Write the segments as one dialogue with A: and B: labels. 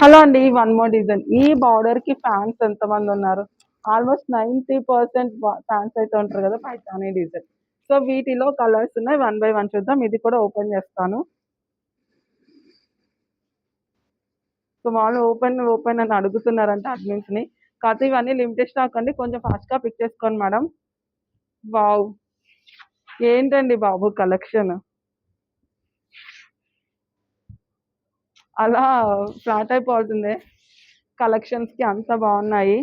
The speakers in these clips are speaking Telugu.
A: హలో అండి, వన్ మోర్ డిజైన్. ఈ బార్డర్ కి ఫ్యాన్స్ ఎంతమంది ఉన్నారు? ఆల్మోస్ట్ 90% ఫ్యాన్స్ అయితే ఉంటారు కదా పైతానీ డిజైన్. సో వీటిలో కలర్స్ ఉన్నాయి, వన్ బై వన్ చూద్దాం. ఇది కూడా ఓపెన్ చేస్తాను. సో వాళ్ళు ఓపెన్ ఓపెన్ అని అడుగుతున్నారంటే అడ్మిన్స్ ని. కాకపోతే ఇవన్నీ లిమిటెడ్ స్టాక్ అండి, కొంచెం ఫాస్ట్ గా పిక్ చేసుకోండి మేడం. వావ్, ఏంటండి బాబు కలెక్షన్! అలా ఫ్లాట్ అయిపోతుంది. కలెక్షన్స్ కి అంత బాగున్నాయి.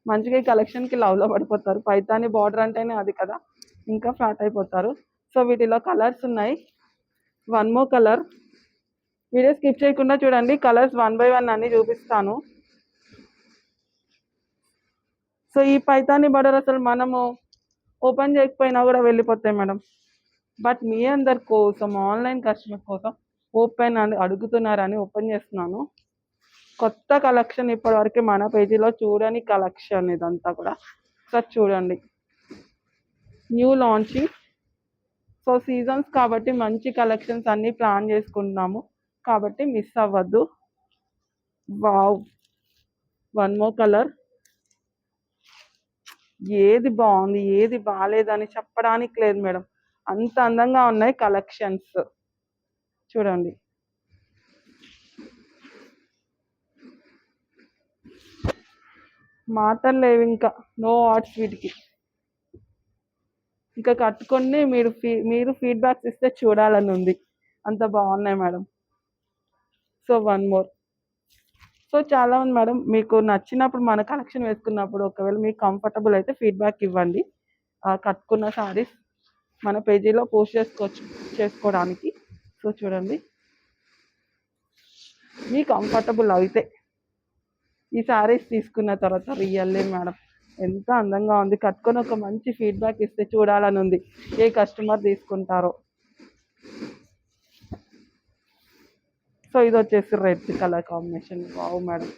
A: మంచిగా ఈ కలెక్షన్ కి లవ్ లో పడిపోతారు. పైతాని బార్డర్ అంటేనే అది కదా, ఇంకా ఫ్లాట్ అయిపోతారు. సో వీటిలో కలర్స్ ఉన్నాయి. One more colour. Video skip చేయకుండా చూడండి, కలర్స్ వన్ బై వన్ అన్ని చూపిస్తాను. సో ఈ పైతాని బార్డర్ అసలు మనము ఓపెన్ చేయకపోయినా కూడా వెళ్ళిపోతాయి మేడం. బట్ మీ అందరి కోసం, ఆన్లైన్ కస్టమర్ కోసం ఓపెన్ అని అడుగుతున్నారని ఓపెన్ చేస్తున్నాను. కొత్త కలెక్షన్ ఇప్పటివరకు మన పేజీలో చూడని కలెక్షన్ ఇదంతా కూడా. సార్ చూడండి, న్యూ లాంచింగ్. సో సీజన్స్ కాబట్టి మంచి కలెక్షన్స్ అన్ని ప్లాన్ చేసుకుంటున్నాము, కాబట్టి మిస్ అవ్వద్దు. Wow, one more colour. ఏది బాగుంది ఏది బాగాలేదని చెప్పడానికి లేదు మేడం, అంత అందంగా ఉన్నాయి కలెక్షన్స్. చూడండి, మాటలు లేవు ఇంకా, నో వాట్స్ వీటికి. ఇంకా కట్టుకొని మీరు ఫీడ్బ్యాక్స్ ఇస్తే చూడాలని ఉంది, అంత బాగున్నాయి madam. So one more. So చాలా ఉంది మేడం, మీకు నచ్చినప్పుడు మన కలెక్షన్ వేసుకున్నప్పుడు ఒకవేళ మీకు కంఫర్టబుల్ అయితే ఫీడ్బ్యాక్ ఇవ్వండి. కట్టుకున్న శారీస్ మన పేజీలో పోస్ట్ చేసుకోవడానికి. సో చూడండి, మీ కంఫర్టబుల్ అయితే ఈ శారీస్ తీసుకున్న తర్వాత రియల్లీ మేడం ఎంత అందంగా ఉంది. కట్టుకొని ఒక మంచి ఫీడ్బ్యాక్ ఇస్తే చూడాలని ఉంది, ఏ కస్టమర్ తీసుకుంటారో. సో ఇది వచ్చేసి red colour combination. Wow madam,